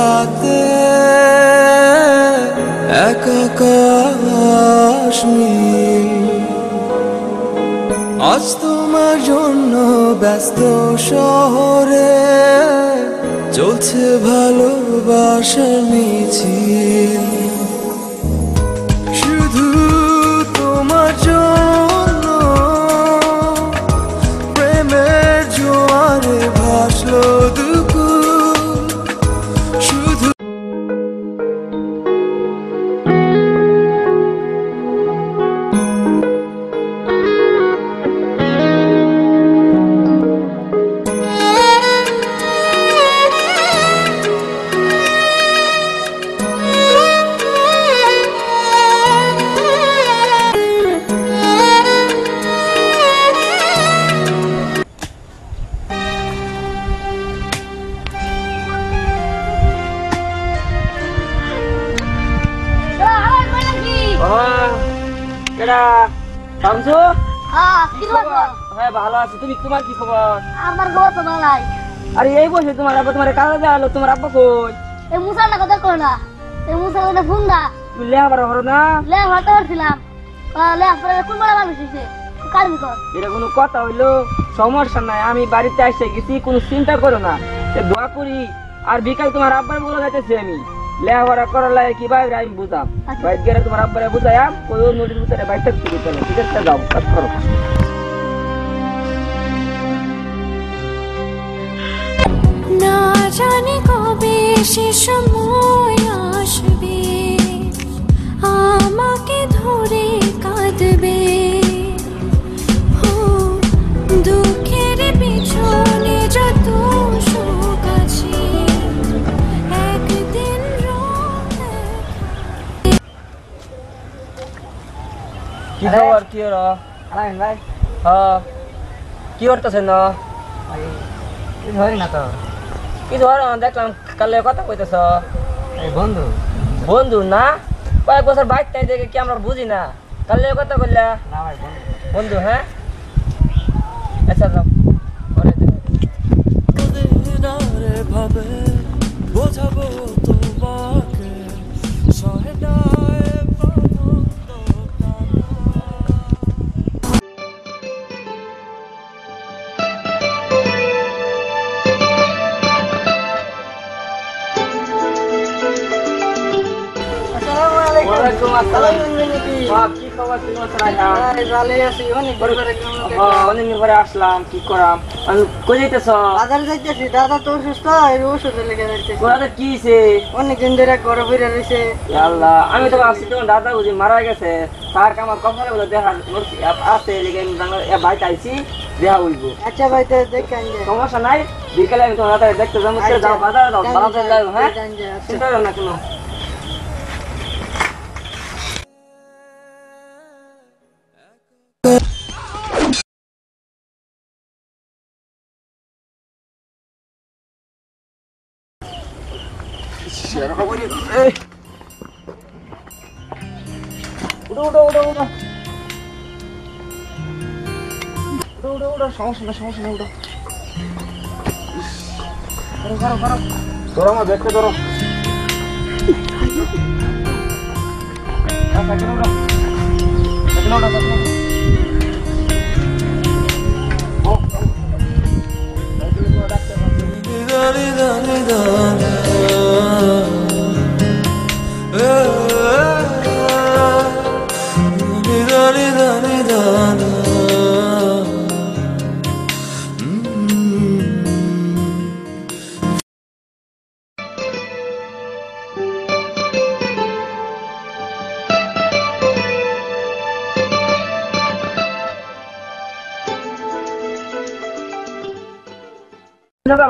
হাতে এক আকাশ নীল। আজ তোমার জন্য ব্যস্ত শহরে চলছে ভালোবাসার মিছিল। শুধু তোমার জন্য প্রেমের জোয়ারে ভাসলো দুকুল। শুধু ভালো আছে তুমি? তোমার কি খবর? আমার খবর তো ভালোই। আরে এই বসে তোমার আব্বা তোমার কাজে গেল, তোমার আব্বা কই? এই মুসার না কথা কই না, এই মুসার কথা ফোন দা। তুমি লেখাপড়া করো না? লেখাপড়া করছিলাম, লেখাপড়া কোন বেলা মানুষ হয়েছে কারণ কর। এটা কোনো কথা হইলো? সমস্যা নাই, আমি বাড়িতে এসে গেছি, কোনো চিন্তা করো না। দোয়া করি আর বিকাল তোমার আব্বার বলে যাইতেছি আমি লেখাপড়া করার লাগে কিভাবে আমি বুঝাম। বাইরে গেলে তোমার আব্বারে বুঝাইম ওই নদীর ভিতরে বাইরে থাকতে চলো, ঠিক আছে? যাও কাজ করো। না জানি কবে সে সময় আসবে, আমাকে ধরে কাঁদবে। দুঃখের পিছনে যত সুখ আছে একদিন কি খবর? কি হলো ভাই? হ্যাঁ কি করতেছেন না? ধরি না তো কি ধর দেখলাম কালে কথা কইতেছ। বন্ধু বন্ধু না? কয়েক বছর বাইক তাই দেখে কি আমরা বুঝি না? কালে কথা কইলা না ভাই বন্ধু। বন্ধু? হ্যাঁ আচ্ছা যাও ভাবে বোঝাবো তোমাকে সহেদায় অনেকদিন পরে আসলাম, কি করাম? কই যাইতেছ? বাজারে যাইতেছি, দাদা তোর সুস্থ ওষুধের লেগে যাইতেছি। দাদা কি হইছে? অনেকদিন ধরে গরম হয়ে রয়েছে। আল্লাহ, আমি তো ভাবছি তোমার দাদা বুঝি মারা গেছে, তার আমার কপালে বলে দেখা আছে ভাই চাইছি দেখা হইব। আচ্ছা ভাই তো দেখেন, সমস্যা নাই, বিকেলে আমি তোমার দাদা দেখতে যাবো। যাও বাজারে যাও, বাজারে যাও। হ্যাঁ চিন্তা করো না কোনো। সমস্যা না, সমস্যা নেই। ধরো আমার দেখতে ধরো।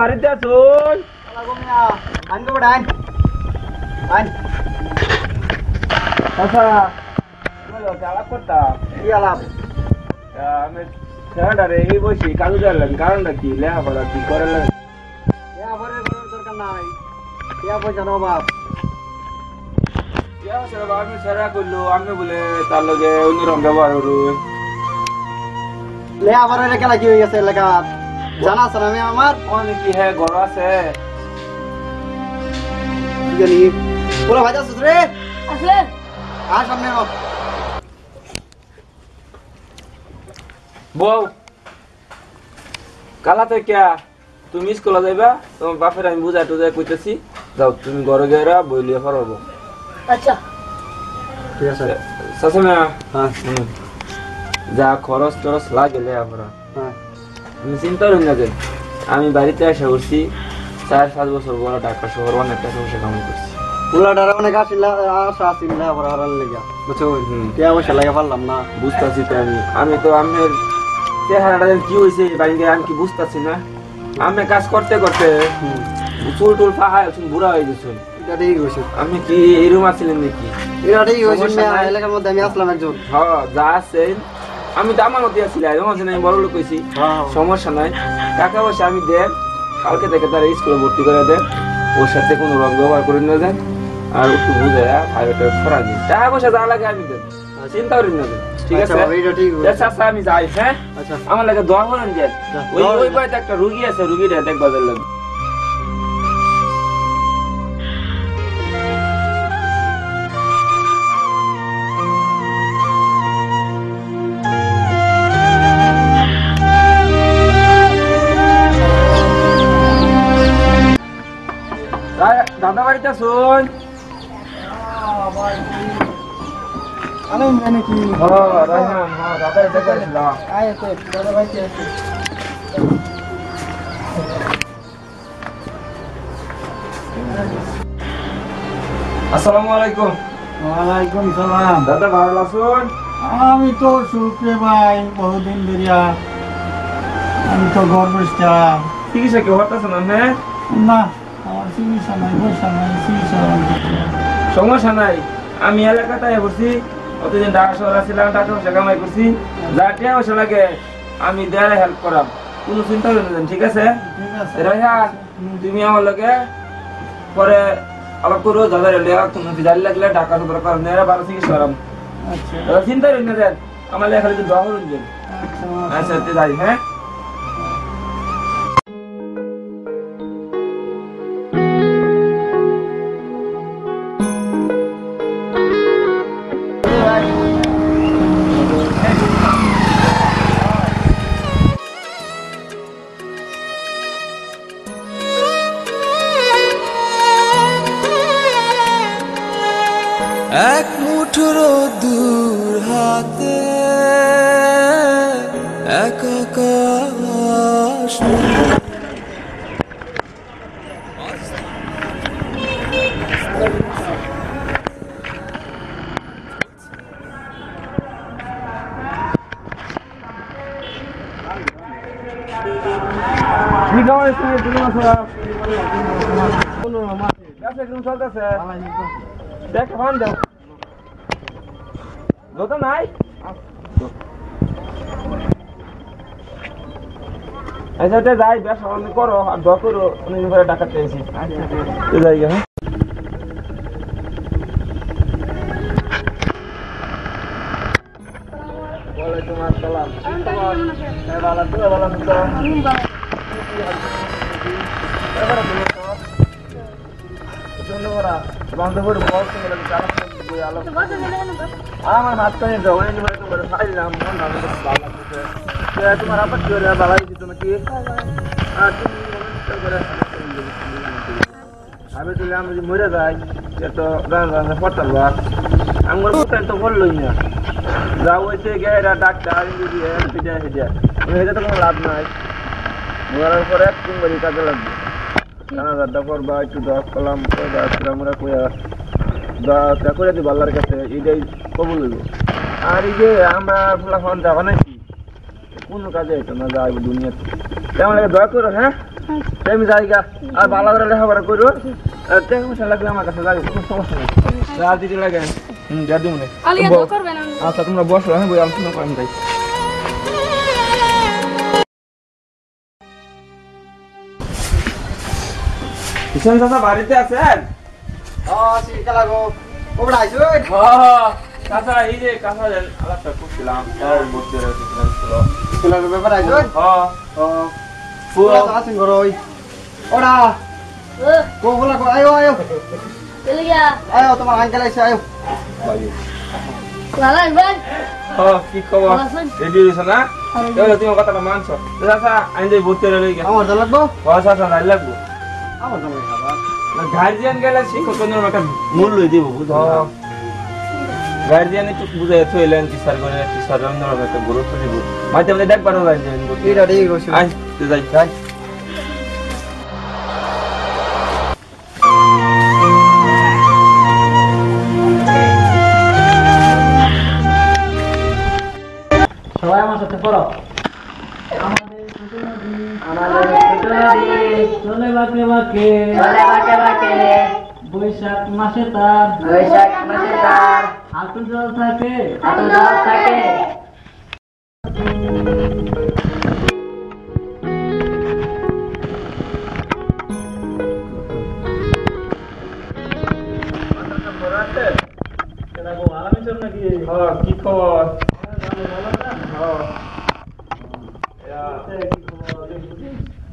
বাড়িতে আছো? আলাপ করতাম। কি আলাপ? আমি ছেলেটারে এই বসি কাজু জানলাম, কারণটা কি? লেখাপড়া কি করে লাগে? দরকার নাই, পয়সার অভাব। আমি সেরা করলো, আমি বলে তার লগে অন্যরকম ব্যবহার করু। লেখাপড়া লেখা কি হয়ে গেছে লেখা জানা আছে না? আমি আমার কি হ্যাঁ ঘর আছে জানি পুরো ভাই যাচ্ছিস রে আসলে আর সামনে আও বউ কালা থেকে তুমি স্কুলে যাইবা তোমার বাপের আমি বুঝাই টুজাই কইতেছি যাও তুমি ঘরে গেরা বইলিয়ে ফরাবো আচ্ছা ঠিক আছে সাসমা হ্যাঁ যা খরচ টরচ লাগেলে আমরা হ্যাঁ তুমি চিন্তা করেন না যে আমি বাড়িতে এসে উঠছি 4-5 বছর বড় ঢাকা শহর অনেক টাকা পয়সা কামাই করছি পুলাডারে অনেক আশা আছিল না আবার হারার লেগা বুঝছো কে অবশ্য লাগে পারলাম না বুঝতেছি তো আমি তো আমের চেহারাটা কি হয়েছে বাড়িতে আমি কি বুঝতেছি না আমি কাজ করতে করতে চুল টুল ফাহায় বুড়া হয়ে গেছে এটা ঠিক হইছে আমি কি এরকম আছিলেন নাকি এটা ঠিক হইছে না এলাকার মধ্যে আমি আসলাম একজন হ্যাঁ যা আছে আমি তো আমার মধ্যে আছিলাম আমি বড় লোক কইছি হ্যাঁ সমস্যা নাই টাকা পয়সা আমি দেন কালকে থেকে তারা স্কুলে ভর্তি করে দেন ওর সাথে কোনো রং ব্যবহার করে না দেন আর একটু বুঝে প্রাইভেটে ছড়া দিন টাকা পয়সা যা লাগে আমি দেন চিন্তা করেন না ঠিক আছে এটা ঠিক হইছে আচ্ছা আমি যাই হ্যাঁ আচ্ছা আমার লাগে দোয়া করেন যে ওই বাড়িতে একটা রুগী আছে রুগীটা দেখবা লাগে দাদা বাড়িতে শোন আমি জানি কি দাদা এটা করেছিলাম আয় তো দাদা ভাই কি আছে আসসালামু আলাইকুম ওয়ালাইকুম সালাম দাদা ভালো আছেন আমি তো সুখে ভাই বহুদিন ধরিয়া আমি তো গর্বস্থা চিকিৎসা কি হতেছে না হ্যাঁ না আমার চিকিৎসা নাই পয়সা নাই চিকিৎসা সমস্যা নাই আমি এলাকাতে বসছি অতদিন ঢাকা শহর ছিলাম টাকা পয়সা কামাই করছি যা টাকা পয়সা লাগে আমি দেয়ালে হেল্প করাম কোনো চিন্তা করেন না ঠিক আছে ঠিক আছে রাইহান তুমি আমার লগে পরে আবার করো দাদা রেলে তুমি জানি লাগলে ঢাকা শহর কারণ এরা ভালো চিকিৎসা করাম আচ্ছা চিন্তা করেন না দেন আমার লেখা খালি দোয়া করুন যে আচ্ছা যাই হ্যাঁ এক মুঠো দূর হাতে এক আকাশ দেখ ফোন দাও যত নাই আচ্ছা যাই বেশ অনেক করো আর দোয়া করো অনেক করে টাকা পেয়েছি যাই হ্যাঁ ওয়ালাইকুম আসসালাম ভালো আছো ভালো আছো আমার মাঝখানে খাইলাম তোমার আবার কি ভালো দিত নাকি আমি তুলে আমি যদি মরে যাই তো পড়তাম আমার কোথায় তো বললোই না যা হয়েছে গেরা ডাক্তার হেঁটে তো কোনো লাভ নাই মরার পরে 3 বাড়ি কাজে লাগবে কানাডাটা করবা একটু দশ কলাম আমরা কইয়া করে দিব আল্লাহর কাছে এটাই কবুল হইব আর এই যে আমরা ফোন যাবা নাকি কোনো কাজে হইতো না যাইব দুনিয়াতে তেমন লাগে দয়া করো হ্যাঁ আমি যাই গা আর ভালো করে লেখাপড়া করো আর টাকা পয়সা লাগলে আমার কাছে যাই কোনো সমস্যা নেই আর দিতে লাগে যা দিব না আচ্ছা তোমরা বসো হ্যাঁ বই আলোচনা করেন তাই কিষান চাচা বাড়িতে আছেন চাচা এই যে কাঁচা আলাপটা করছিলাম চলে গিয়া আয়ো তোমার আঙ্কেল আইছে আয়ো ভালো ভাই কি খবর রেডি হইছ না তুমি কথাটা মানছো চাচা আইন যাই ভর্তি হয়ে লই আমার জল লাগবো চাচা নাই লাগবো আমার জল লাগবে গার্জিয়ান গেলে শিক্ষকের একটা মূল্য দিব বুঝো গার্জিয়ান একটু বুঝাই থইলেন টিচার করে টিচার অন্যরকম একটা গুরুত্ব দিব মাঝে মাঝে দেখবারও যাই এটা ঠিক কইছো আই যাই যাই সবাই আমার সাথে পড়ো চলে বাঁকে বাঁকে বৈশাখ মাসে তার আতুর জল থাকে কি খবর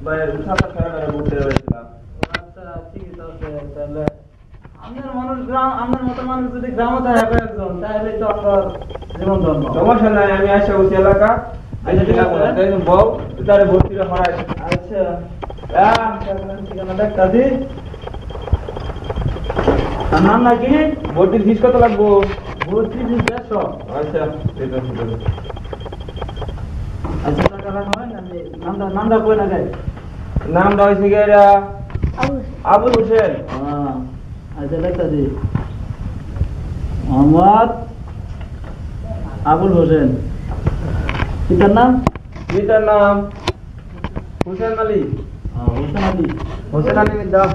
ভাই উঠাটা খেলা বলতে যাচ্ছিলাম আমাদের মতো মানুষ যদি গ্রামে থাকে একজন তাহলে তো আমরা জীবন ধন্য সমস্যা নাই আমি আসা বলছি এলাকা আচ্ছা ঠিক আছে বউ তারে ভর্তিটা হরাই আচ্ছা ঠিকানাটা কাজী নাম নাকি ভর্তির ফিস কত লাগবো ভর্তি ফিস 150 আচ্ছা ঠিক আছে আচ্ছা টাকা রাখা হয় না নামটা কই না যায় নামটা হয়েছে কি এটা আবুল হোসেন আচ্ছা দেখা দি মোহাম্মদ আবুল হোসেন পিতার নাম পিতার নাম হোসেন আলী হোসেন আলী হোসেন আলী দাও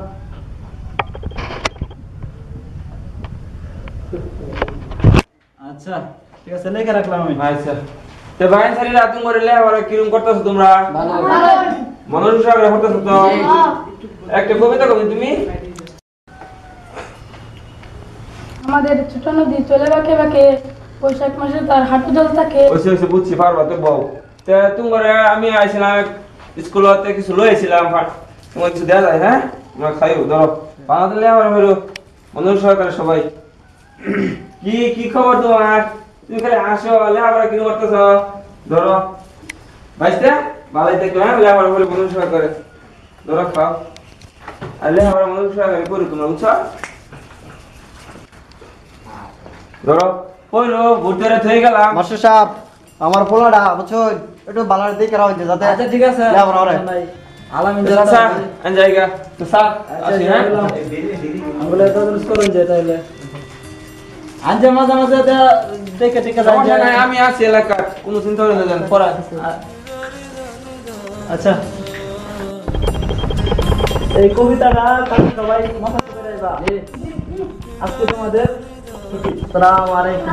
আচ্ছা ঠিক আছে লেখা রাখলাম আমি আচ্ছা তো বাইন সারি রাতুম করে লে আর কিরম করতেছো তোমরা মনোজ সাহেব করতেছো তো একটা কবিতা কবি তুমি আমাদের ছোট নদী চলে বাঁকে বাঁকে বৈশাখ মাসে তার হাঁটু জল থাকে ওইসে বুঝছি পারবা তো বউ তে তোমার আমি আইছিলাম স্কুলতে কিছু লই আইছিলাম তোমার কিছু দেয়া যায় হ্যাঁ আমরা খাইও ধরো বাংলা দিলে আবার হইলো মনোজ সরকার সবাই কি খবর তোমার তুমি খালি আসো লেখাপড়া কিরম করতেছ ধরো বাইসতে ভালোই থাকবে হ্যাঁ লেখাপড়া বলে মনোজ সরকার ধরো খাও আর লেখাপড়া মনোজ সরকার করি তোমরা বুঝছো ধরো কইলো ভোটারে থেকে গেলাম মাস্টার সাহেব আমার পোলাটা বুঝছো একটু বালার দিকে রাখতে যাতে আচ্ছা ঠিক আছে লেখাপড়া করে আলামিন চাচা আন জায়গা তো স্যার আসি হ্যাঁ আমগুলো তো দরস করুন যে তাইলে আনজে মাঝে মাঝে দেখে ঠিক আছে সমস্যা নাই আমি আছি এলাকা কোনো চিন্তা করে না পড়া আচ্ছা এই কবিতাটা কালকে সবাই মাথা করে রাখবা আজকে তোমাদের ছুটি আসসালামু আলাইকুম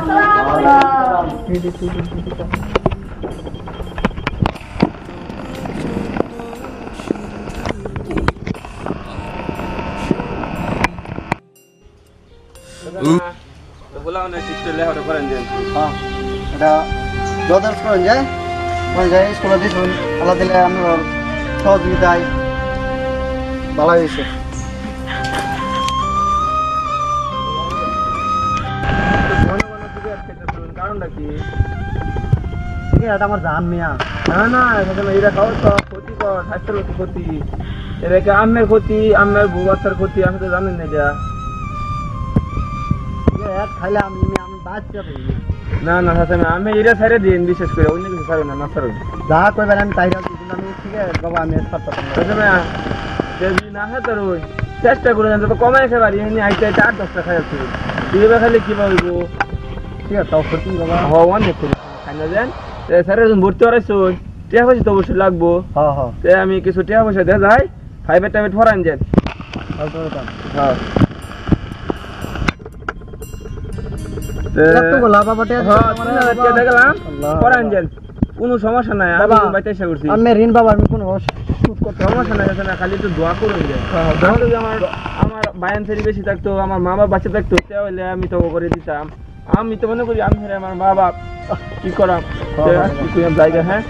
বলাও না শিখতে লেখাটা করেন দেন হ্যাঁ এটা যদার্স করেন যায় মানে যাই স্কুলে দিছুন আল্লাহ দিলে আমার সহযোগিতায় ভালো হয়েছে কারণটা কি এটা আমার জান মিয়া না এটা খাওয়া তো ক্ষতিকর স্বাস্থ্যের ক্ষতি এটা কি আমের ক্ষতি আমের বউ বাচ্চার ক্ষতি আমি তো জানেন না এটা খাইলে আমি বাচ্চা না না আমি এটা ছেড়ে দিন বিশেষ করে অন্য কিছু ছাড়ো না ছাড়ো যা করবেন আমি তাই রাখছি কিন্তু আমি ঠিক আছে বাবা আমি যদি না হয় তোর ওই চেষ্টা করে জানতো তো কমাই খেয়ে পারি এমনি আইতে 8-10টা খাই যাচ্ছে দিবে খালি কি পারবো ঠিক আছে তাও ক্ষতি বাবা হওয়া অনেক করি খাই না যান স্যার যখন ভর্তি করাইছো টাকা পয়সা তো অবশ্যই লাগবো হ্যাঁ হ্যাঁ আমি কিছু টাকা পয়সা দেওয়া যায় 5 টাইমে ফরান যান হ্যাঁ কোনো সমস্যা নাই আমি বাইতে ইচ্ছা করছি আমি ঋণ বাবা আমি কোনো সমস্যা নাই না খালি একটু দোয়া করুন যদি আমার বায়ান সেরি বেশি থাকতো আমার মা বাবা বাচ্চা থাকতো তাহলে আমি তো করে দিতাম আমি তো মনে করি আমি আমার মা বাপ কি করাম জায়গা হ্যাঁ